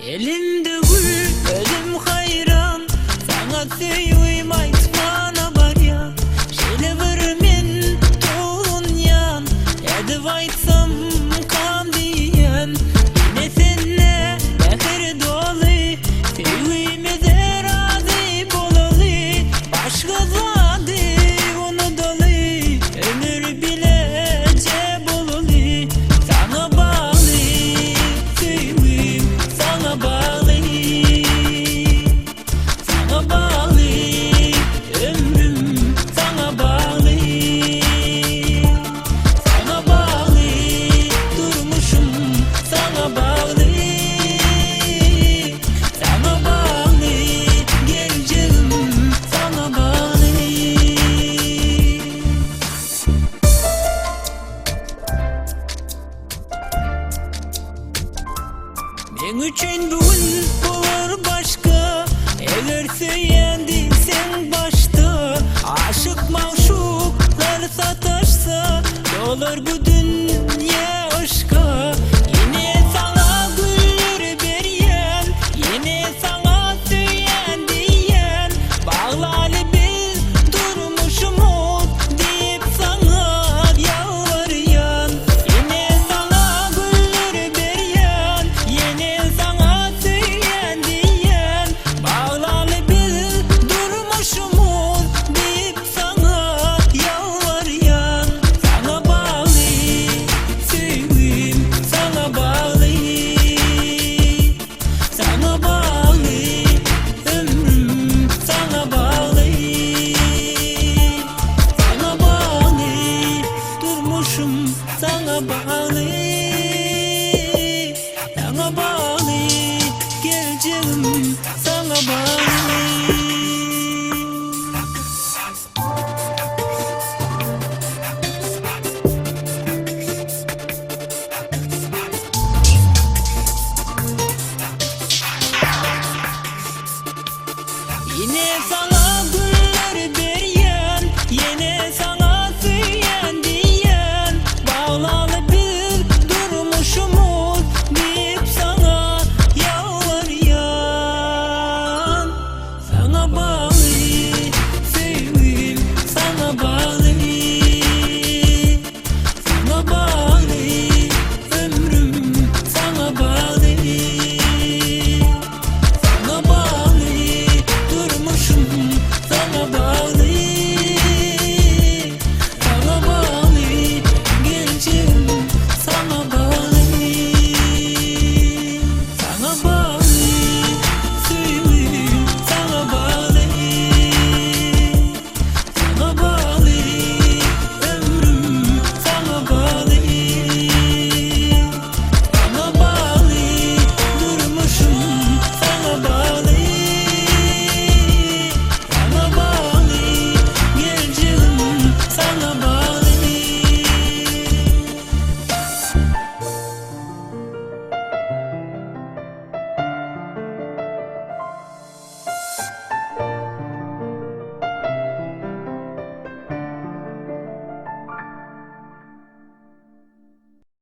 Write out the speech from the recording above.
Elimde gül, özüm hayran. Sana söyleyeyim aytmana var ya. Şöyle var men toğunyan. Edip aytsam kam diyen. Yine senle behir dolu. Sevgimize razı bolalı. Başka zade onu dolu. Ömür bilece bolalı. Sana bağlı, sevgim sana bağlı. Sana bağlı, ömrüm sana bağlı. Sana bağlı, durmuşum sana bağlı. Sana bağlı, geleceğim sana bağlı. Men üçün bugün olur başka. Eğer söylendiysen başta. Aşık maşuklar sataşsa olur bu